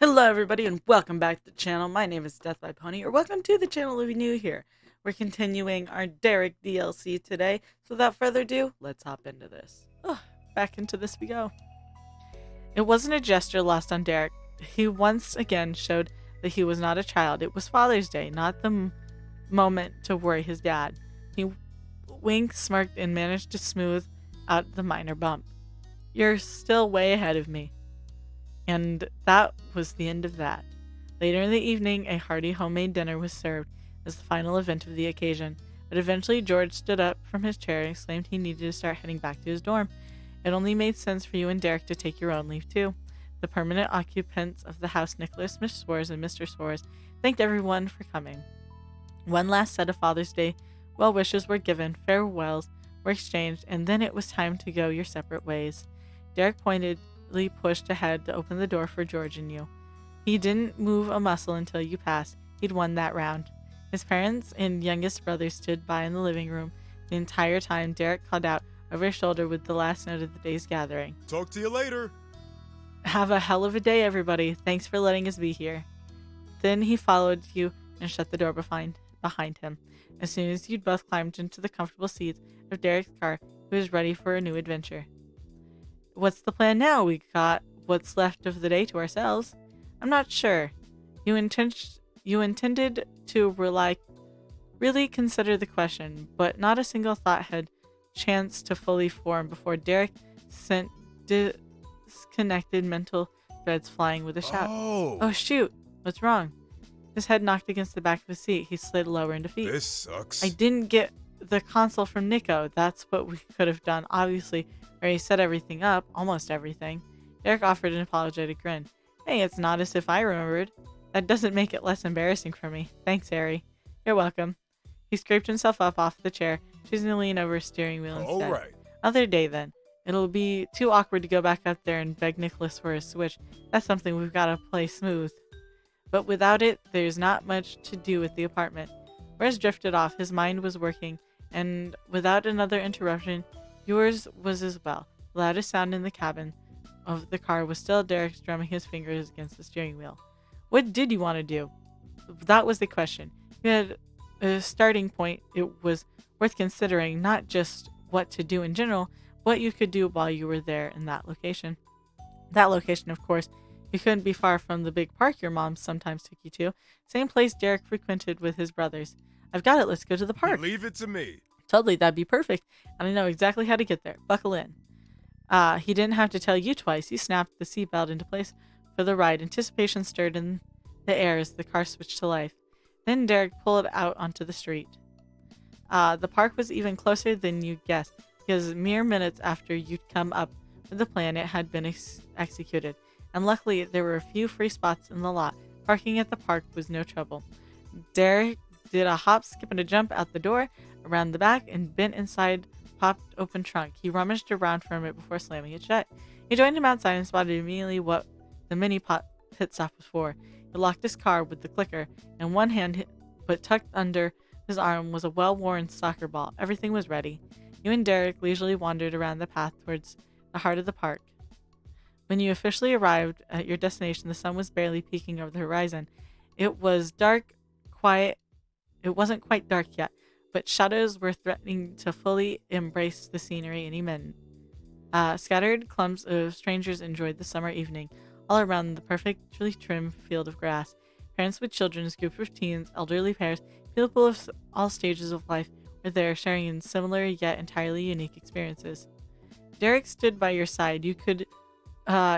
Hello everybody and welcome back to the channel. My name is Death by Pony, or welcome to the channel if you're new here. We're continuing our Derek DLC today, so without further ado, let's hop into this. Back into this we go. It wasn't a gesture lost on Derek. He once again showed that he was not a child. It was Father's Day, not the moment to worry his dad. He winked, smirked, and managed to smooth out the minor bump. You're still way ahead of me. And that was the end of that. Later in the evening, a hearty homemade dinner was served as the final event of the occasion, but eventually George stood up from his chair and exclaimed he needed to start heading back to his dorm. It only made sense for you and Derek to take your own leave too. The permanent occupants of the house, Nicholas, Miss Swords, and Mr. Swords, thanked everyone for coming. One last set of Father's Day well wishes were given, farewells were exchanged, and then it was time to go your separate ways. Derek pointedly pushed ahead to open the door for George and you. He didn't move a muscle until you passed. He'd won that round. His parents and youngest brother stood by in the living room. The entire time, Derek called out over his shoulder with the last note of the day's gathering. Talk to you later. Have a hell of a day, everybody. Thanks for letting us be here. Then he followed you and shut the door behind him. As soon as you'd both climbed into the comfortable seats of Derek's car, he was ready for a new adventure. What's the plan now? We got what's left of the day to ourselves. I'm not sure. You intended to really consider the question, but not a single thought had chance to fully form before Derek sent disconnected mental threads flying with a shout. Oh shoot! What's wrong? His head knocked against the back of his seat. He slid lower into feet. This sucks. I didn't get the console from Nico. That's what we could have done. Obviously, where he set everything up, almost everything. Derek offered an apologetic grin. Hey, it's not as if I remembered. That doesn't make it less embarrassing for me. Thanks, Harry. You're welcome. He scraped himself up off the chair, choosing to lean over his steering wheel instead. All right. Another day, then. It'll be too awkward to go back up there and beg Nicholas for his Switch. That's something we've got to play smooth. But without it, there's not much to do with the apartment. Wes drifted off. His mind was working, and without another interruption, yours was as well. The loudest sound in the cabin of the car was still Derek strumming his fingers against the steering wheel. What did you want to do? That was the question. You had a starting point. It was worth considering, not just what to do in general, what you could do while you were there in that location. That location, of course, you couldn't be far from the big park your mom sometimes took you to. Same place Derek frequented with his brothers. I've got it. Let's go to the park. Leave it to me. Totally, that'd be perfect. And I know exactly how to get there. Buckle in. He didn't have to tell you twice. He snapped the seatbelt into place for the ride. Anticipation stirred in the air as the car switched to life. Then Derek pulled out onto the street. The park was even closer than you guessed, because mere minutes after you'd come up with the plan, it had been executed. And luckily, there were a few free spots in the lot. Parking at the park was no trouble. Derek did a hop, skip, and a jump out the door, around the back, and bent inside popped open trunk. He rummaged around for a minute before slamming it shut. He joined him outside and spotted immediately what the pit stop was for. He locked his car with the clicker. In one hand, but tucked under his arm, was a well-worn soccer ball. Everything was ready. You and Derek leisurely wandered around the path towards the heart of the park. When you officially arrived at your destination, the sun was barely peeking over the horizon. It was dark, quiet. It wasn't quite dark yet, but shadows were threatening to fully embrace the scenery any minute. Scattered clumps of strangers enjoyed the summer evening, all around the perfectly trimmed field of grass. Parents with children, groups of teens, elderly pairs, people of all stages of life were there, sharing in similar yet entirely unique experiences. Derek stood by your side. You could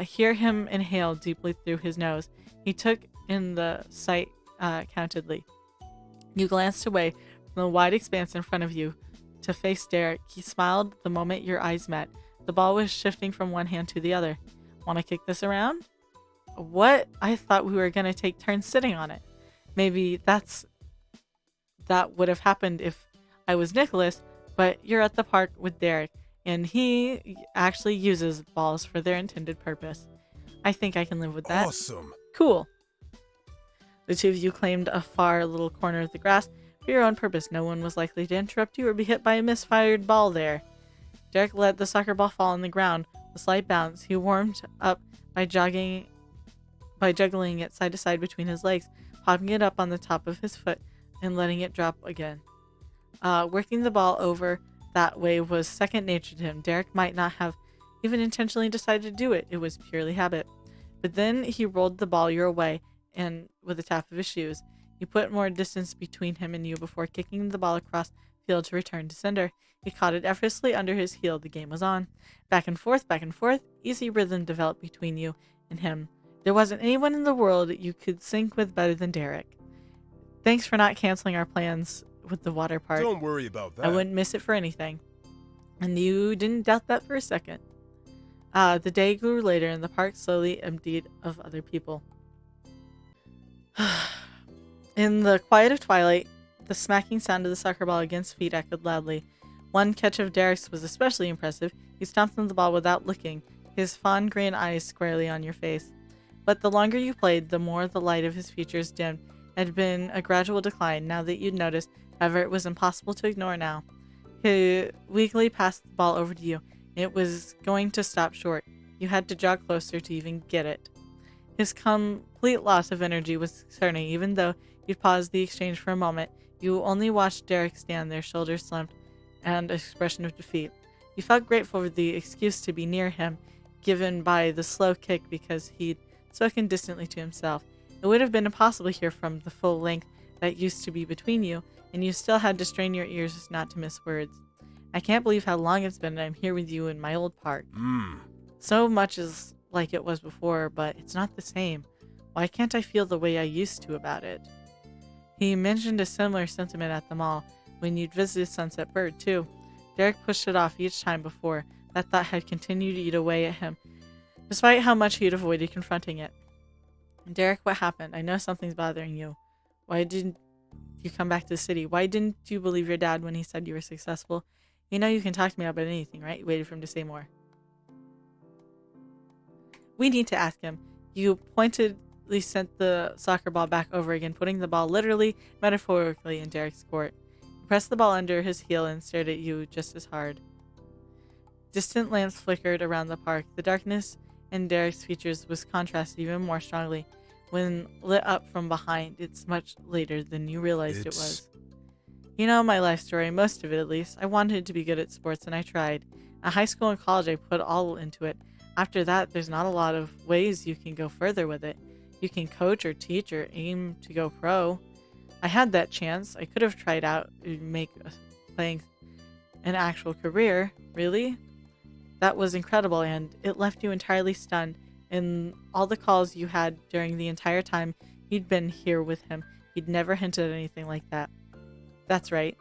hear him inhale deeply through his nose. He took in the sight countedly. You glanced away from the wide expanse in front of you to face Derek. He smiled the moment your eyes met. The ball was shifting from one hand to the other. Want to kick this around? What? I thought we were going to take turns sitting on it. Maybe that would have happened if I was Nicholas, but you're at the park with Derek, and he actually uses balls for their intended purpose. I think I can live with that. Awesome. Cool. The two of you claimed a far little corner of the grass for your own purpose. No one was likely to interrupt you or be hit by a misfired ball there. Derek let the soccer ball fall on the ground with a slight bounce. He warmed up by by juggling it side to side between his legs, popping it up on the top of his foot, and letting it drop again. Working the ball over that way was second nature to him. Derek might not have even intentionally decided to do it. It was purely habit. But then he rolled the ball your way, and with a tap of his shoes, he put more distance between him and you before kicking the ball across the field to return to sender. He caught it effortlessly under his heel. The game was on. Back and forth, easy rhythm developed between you and him. There wasn't anyone in the world you could sync with better than Derek. Thanks for not canceling our plans with the water park. Don't worry about that. I wouldn't miss it for anything. And you didn't doubt that for a second. The day grew later and the park slowly emptied of other people. In the quiet of twilight, the smacking sound of the soccer ball against feet echoed loudly. One catch of Derek's was especially impressive. He stomped on the ball without looking, his fond green eyes squarely on your face. But the longer you played, the more the light of his features dimmed. It had been a gradual decline, now that you'd noticed. However, it was impossible to ignore now. He weakly passed the ball over to you. It was going to stop short. You had to jog closer to even get it. His complete loss of energy was concerning. Even though you'd paused the exchange for a moment, you only watched Derek stand there, shoulders slumped, and an expression of defeat. You felt grateful for the excuse to be near him, given by the slow kick because he'd spoken distantly to himself. It would have been impossible to hear from the full length that used to be between you, and you still had to strain your ears not to miss words. I can't believe how long it's been I'm here with you in my old park. So much is like it was before, but it's not the same. Why can't I feel the way I used to about it? He mentioned a similar sentiment at the mall, when you'd visited Sunset Bird, too. Derek pushed it off each time before. That thought had continued to eat away at him, despite how much he'd avoided confronting it. Derek, what happened? I know something's bothering you. Why didn't you come back to the city? Why didn't you believe your dad when he said you were successful? You know you can talk to me about anything, right? You waited for him to say more. We need to ask him. You pointedly sent the soccer ball back over again, putting the ball literally, metaphorically in Derek's court. He pressed the ball under his heel and stared at you just as hard. Distant lamps flickered around the park. The darkness in Derek's features was contrasted even more strongly when lit up from behind. It's much later than you realized it was. You know my life story, most of it at least. I wanted to be good at sports and I tried. At high school and college I put all into it. After that, there's not a lot of ways you can go further with it. You can coach or teach or aim to go pro. I had that chance. I could have tried out to make playing an actual career. Really? That was incredible, and it left you entirely stunned. In all the calls you had during the entire time you'd been here with him, he'd never hinted at anything like that. That's right.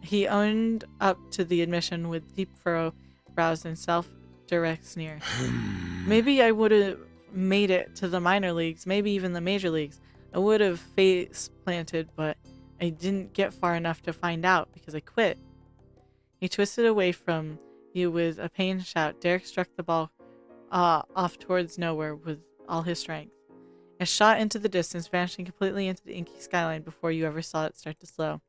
He owned up to the admission with deep furrow brows and self-direct sneer. Maybe I would have made it to the minor leagues, maybe even the major leagues. I would have face planted, but I didn't get far enough to find out because I quit. He twisted away from you with a pained shout. Derek struck the ball off towards nowhere with all his strength. It shot into the distance, vanishing completely into the inky skyline before you ever saw it start to slow.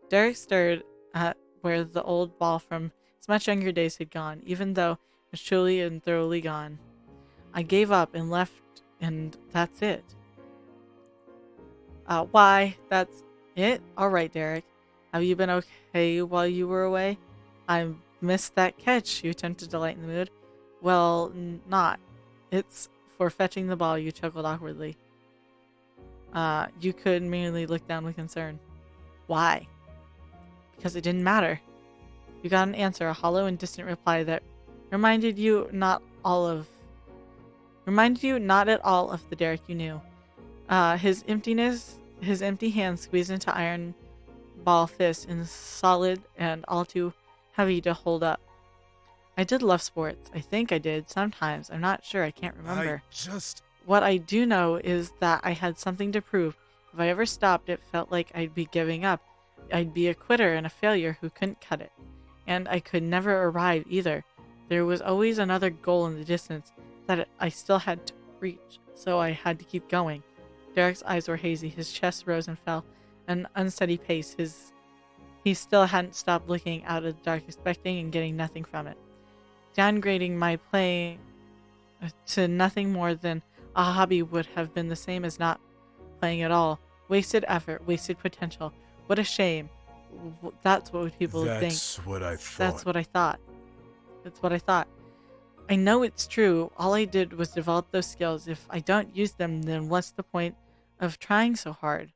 Derek stared at where the old ball from his much younger days had gone, even though it was truly and thoroughly gone. I gave up and left, and that's it. Why? That's it? Alright, Derek. Have you been okay while you were away? I missed that catch. You attempted to lighten the mood. Well, not. It's for fetching the ball, you chuckled awkwardly. You could merely look down with concern. Why? Because it didn't matter. You got an answer, a hollow and distant reply that reminded you not at all of the Derek you knew. His empty hands squeezed into iron ball fists and solid and all too heavy to hold up. I did love sports. I think I did. Sometimes. I'm not sure. I can't remember. What I do know is that I had something to prove. If I ever stopped, it felt like I'd be giving up. I'd be a quitter and a failure who couldn't cut it. And I could never arrive either. There was always another goal in the distance that I still had to reach, so I had to keep going. Derek's eyes were hazy. His chest rose and fell, an unsteady pace. He still hadn't stopped looking out of the dark, expecting and getting nothing from it. Downgrading my playing to nothing more than A hobby would have been the same as not playing at all. Wasted effort, wasted potential. What a shame. That's what people would think. That's what I thought. That's what I thought. That's what I thought. I know it's true. All I did was develop those skills. If I don't use them, then what's the point of trying so hard?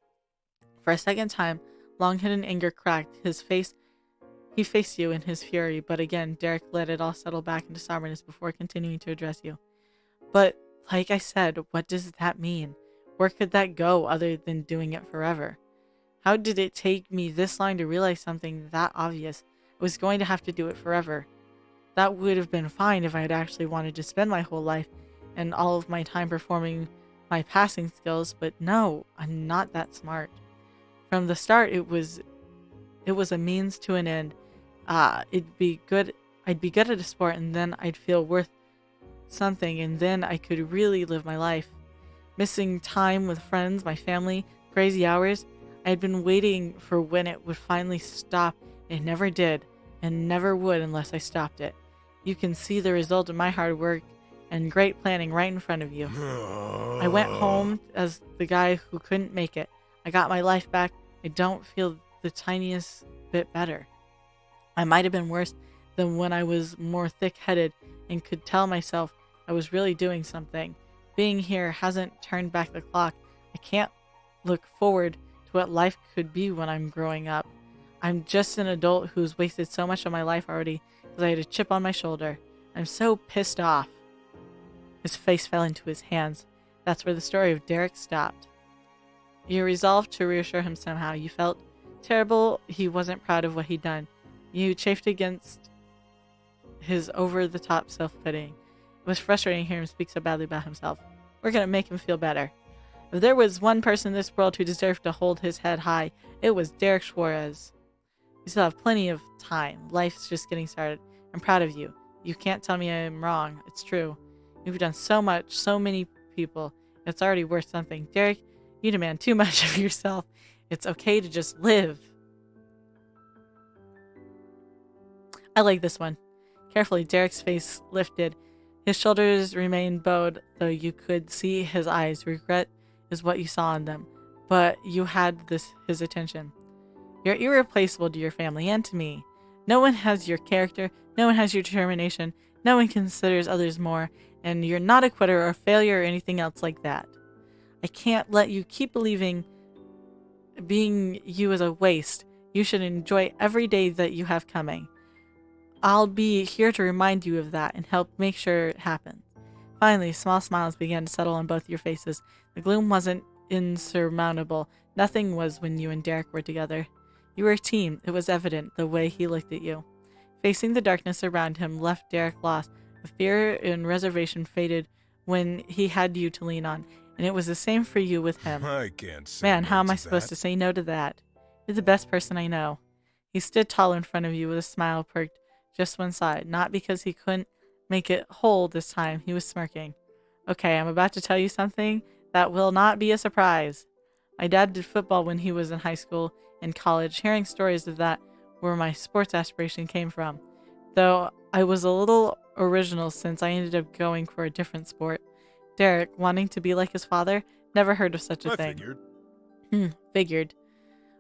For a second time, long hidden anger cracked. He faced you in his fury, but again, Derek let it all settle back into somberness before continuing to address you. But, like I said, what does that mean? Where could that go other than doing it forever? How did it take me this long to realize something that obvious? I was going to have to do it forever. That would have been fine if I had actually wanted to spend my whole life and all of my time performing my passing skills, but no, I'm not that smart. From the start, it was a means to an end. It'd be good. I'd be good at a sport, and then I'd feel worth something, and then I could really live my life. Missing time with friends, my family, crazy hours. I had been waiting for when it would finally stop. It never did, and never would unless I stopped it. You can see the result of my hard work and great planning right in front of you. I went home as the guy who couldn't make it. I got my life back. I don't feel the tiniest bit better. I might have been worse than when I was more thick-headed and could tell myself I was really doing something. Being here hasn't turned back the clock. I can't look forward to what life could be when I'm growing up. I'm just an adult who's wasted so much of my life already because I had a chip on my shoulder. I'm so pissed off. His face fell into his hands. That's where the story of Derek stopped. You resolved to reassure him somehow. You felt terrible he wasn't proud of what he'd done. You chafed against his over-the-top self-pitying. It was frustrating to hear him speak so badly about himself. We're gonna make him feel better. If there was one person in this world who deserved to hold his head high, it was Derek Suarez. You still have plenty of time. Life's just getting started. I'm proud of you. You can't tell me I'm wrong. It's true. You've done so much, so many people. It's already worth something. Derek, you demand too much of yourself. It's okay to just live. I like this one. Carefully, Derek's face lifted. His shoulders remained bowed, though you could see his eyes. Regret is what you saw in them, but you had his attention. You're irreplaceable to your family and to me. No one has your character, no one has your determination, no one considers others more, and you're not a quitter or a failure or anything else like that. I can't let you keep believing being you is a waste. You should enjoy every day that you have coming. I'll be here to remind you of that and help make sure it happens. Finally, small smiles began to settle on both your faces. The gloom wasn't insurmountable. Nothing was when you and Derek were together. You were a team. It was evident, the way he looked at you. Facing the darkness around him left Derek lost. The fear and reservation faded when he had you to lean on, and it was the same for you with him. I can't say Man, no how am to I supposed that. to say no to that? You're the best person I know. He stood tall in front of you with a smile perked just one side, not because he couldn't make it whole this time. He was smirking. Okay, I'm about to tell you something that will not be a surprise. My dad did football when he was in high school and college. Hearing stories of that where my sports aspiration came from. Though I was a little original since I ended up going for a different sport. Derek, wanting to be like his father, never heard of such a I thing. figured. Figured.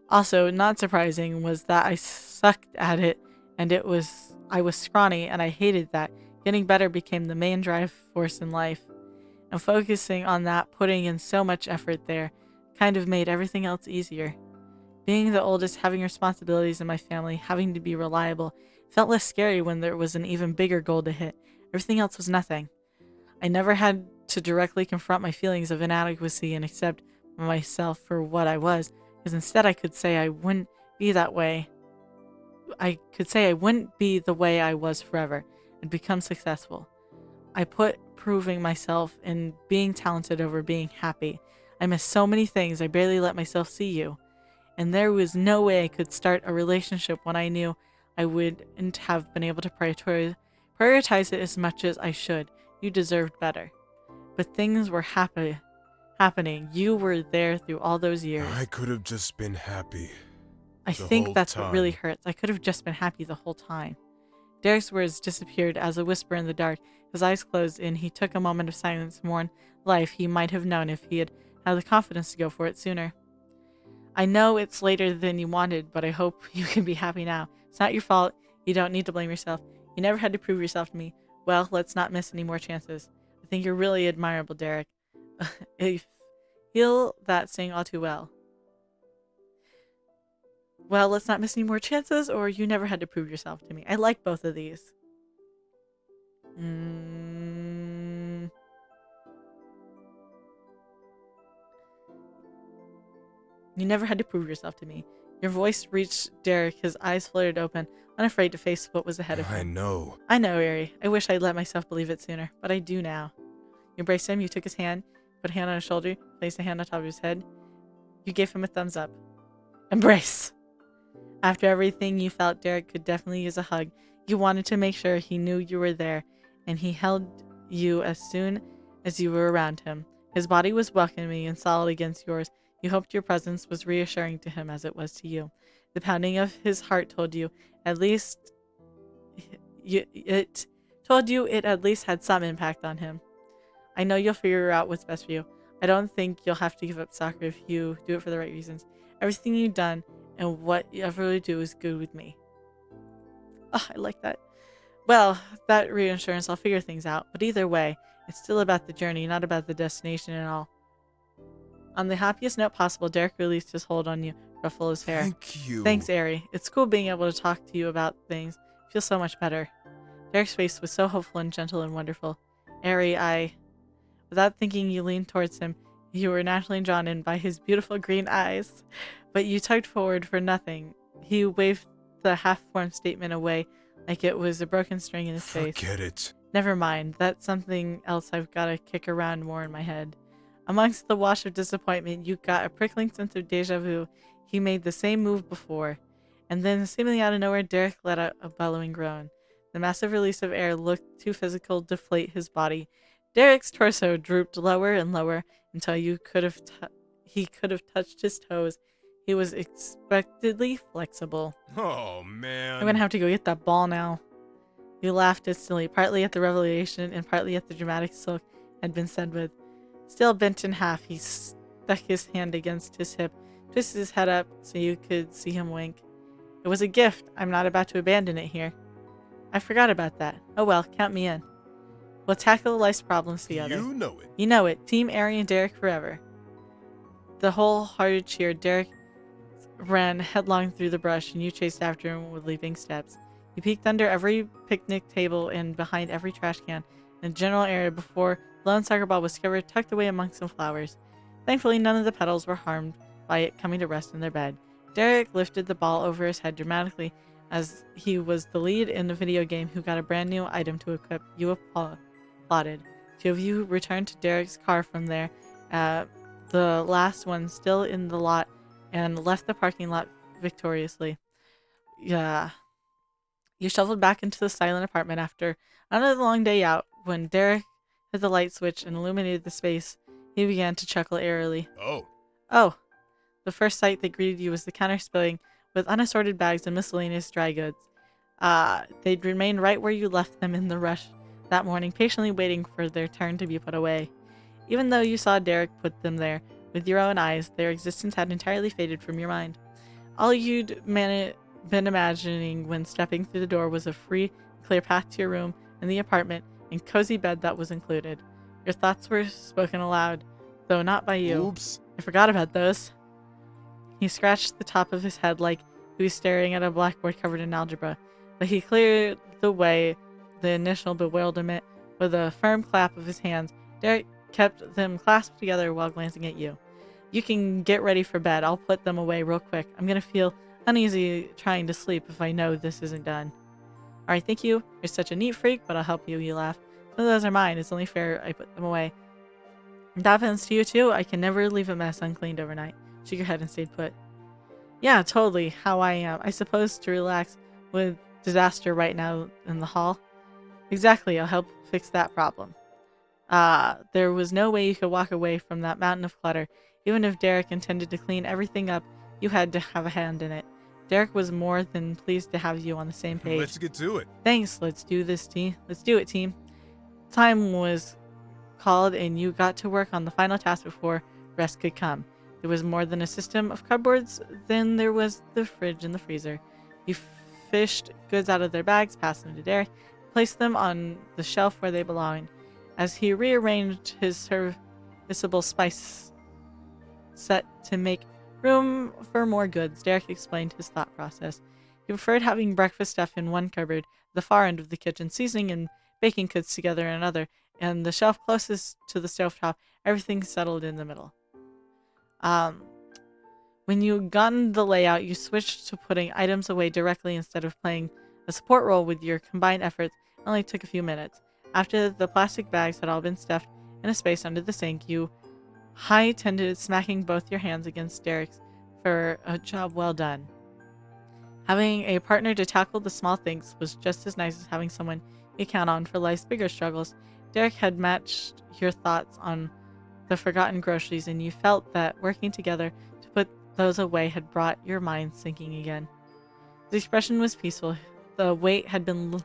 Also, not surprising was that I sucked at it, and I was scrawny, and I hated that. Getting better became the main drive force in life. And focusing on that, putting in so much effort there, kind of made everything else easier. Being the oldest, having responsibilities in my family, having to be reliable, felt less scary when there was an even bigger goal to hit. Everything else was nothing. I never had to directly confront my feelings of inadequacy and accept myself for what I was, because instead I could say I wouldn't be that way. I could say I wouldn't be the way I was forever and become successful. I put proving myself and being talented over being happy. I missed so many things, I barely let myself see you. And there was no way I could start a relationship when I knew I wouldn't have been able to prioritize it as much as I should. You deserved better. But things were happening. You were there through all those years. I could have just been happy. I the think whole that's what really time. hurts. I could have just been happy the whole time. Derek's words disappeared as a whisper in the dark. His eyes closed, and he took a moment of silence to mourn life he might have known if he had had the confidence to go for it sooner. I know it's later than you wanted, but I hope you can be happy now. It's not your fault. You don't need to blame yourself. You never had to prove yourself to me. Well, let's not miss any more chances. I think you're really admirable, Derek. I feel that saying all too well. Well, let's not miss any more chances, or you never had to prove yourself to me. I like both of these. You never had to prove yourself to me. Your voice reached Derek, his eyes fluttered open, unafraid to face what was ahead of him. I know, Ari. I wish I'd let myself believe it sooner, but I do now. You embraced him, you took his hand, put a hand on his shoulder, placed a hand on top of his head. You gave him a thumbs up. Embrace! After everything you felt, Derek could definitely use a hug. You wanted to make sure he knew you were there, and he held you as soon as you were around him. His body was welcoming and solid against yours. You hoped your presence was reassuring to him as it was to you. The pounding of his heart told you it at least had some impact on him. I know you'll figure out what's best for you. I don't think you'll have to give up soccer if you do it for the right reasons. Everything you've done and whatever you do is good with me. Oh, I like that. Well, that reassurance, I'll figure things out. But either way, it's still about the journey, not about the destination and all. On the happiest note possible, Derek released his hold on you, ruffled his hair. Thank you. Thanks, Ari. It's cool being able to talk to you about things. I feel so much better. Derek's face was so hopeful and gentle and wonderful. Ari, Without thinking, you leaned towards him. You were naturally drawn in by his beautiful green eyes. But you tugged forward for nothing. He waved the half-formed statement away like it was a broken string in his face. Forget it. Never mind. That's something else I've got to kick around more in my head. Amongst the wash of disappointment, you got a prickling sense of deja vu. He made the same move before. And then, seemingly out of nowhere, Derek let out a bellowing groan. The massive release of air looked too physical to deflate his body. Derek's torso drooped lower and lower until he could have touched his toes. He was unexpectedly flexible. Oh, man. I'm gonna have to go get that ball now. You laughed distantly, partly at the revelation and partly at the dramatic silk had been said with. Still bent in half, he stuck his hand against his hip, twisted his head up so you could see him wink. It was a gift. I'm not about to abandon it here. I forgot about that. Oh well, count me in. We'll tackle life's problems together. You know it. You know it. Team Ari and Derek forever. The whole-hearted cheer. Derek ran headlong through the brush, and you chased after him with leaping steps. You peeked under every picnic table and behind every trash can in the general area before the lone soccer ball was discovered tucked away among some flowers. Thankfully, none of the petals were harmed by it coming to rest in their bed. Derek lifted the ball over his head dramatically as he was the lead in the video game who got a brand new item to equip. You applauded. Two of you returned to Derek's car from there, the last one still in the lot, and left the parking lot victoriously. Yeah. You shuffled back into the silent apartment after another long day out. When Derek hit the light switch and illuminated the space, he began to chuckle airily. Oh. The first sight that greeted you was the counter spilling with unassorted bags and miscellaneous dry goods. They'd remained right where you left them in the rush that morning, patiently waiting for their turn to be put away. Even though you saw Derek put them there with your own eyes, their existence had entirely faded from your mind. All you'd been imagining when stepping through the door was a free, clear path to your room in the apartment and cozy bed that was included. Your thoughts were spoken aloud, though not by you. Oops. I forgot about those. He scratched the top of his head like he was staring at a blackboard covered in algebra, but he cleared the initial bewilderment with a firm clap of his hands. Derek kept them clasped together while glancing at you. You can get ready for bed. I'll put them away real quick. I'm gonna feel uneasy trying to sleep if I know this isn't done. Alright, thank you. You're such a neat freak, but I'll help you, you laughed. Some of those are mine. It's only fair I put them away. If that happens to you too, I can never leave a mess uncleaned overnight. Shook your head and stayed put. Yeah, totally. How I am. I suppose to relax with disaster right now in the hall. Exactly. I'll help fix that problem. There was no way you could walk away from that mountain of clutter. Even if Derek intended to clean everything up, you had to have a hand in it. Derek was more than pleased to have you on the same page. Let's get to it. Thanks. Let's do this, team. Let's do it, team. Time was called, and you got to work on the final task before rest could come. There was more than a system of cupboards, then there was the fridge and the freezer. You fished goods out of their bags, passed them to Derek, placed them on the shelf where they belonged. As he rearranged his serviceable spice set to make room for more goods, Derek explained his thought process. He preferred having breakfast stuff in one cupboard, the far end of the kitchen, seasoning and baking goods together in another, and the shelf closest to the stovetop, everything settled in the middle. When you got the layout, you switched to putting items away directly instead of playing a support role with your combined efforts. It only took a few minutes. After the plastic bags had all been stuffed in a space under the sink, you high-tended, smacking both your hands against Derek's for a job well done. Having a partner to tackle the small things was just as nice as having someone you count on for life's bigger struggles. Derek had matched your thoughts on the forgotten groceries, and you felt that working together to put those away had brought your mind sinking again. His expression was peaceful. The weight had been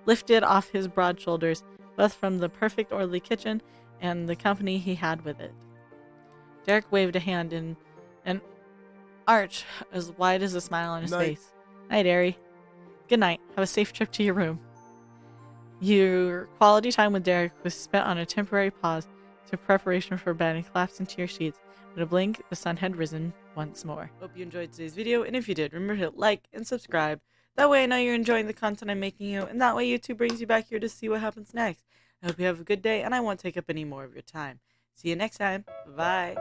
lifted off his broad shoulders, both from the perfect orderly kitchen and the company he had with it. Derek waved a hand in an arch as wide as a smile on his face. Night, Ari. Good night. Have a safe trip to your room. Your quality time with Derek was spent on a temporary pause to preparation for bed and collapse into your sheets. With a blink, the sun had risen once more. Hope you enjoyed today's video, and if you did, remember to hit like and subscribe. That way I know you're enjoying the content I'm making you, and that way YouTube brings you back here to see what happens next. I hope you have a good day, and I won't take up any more of your time. See you next time. Bye.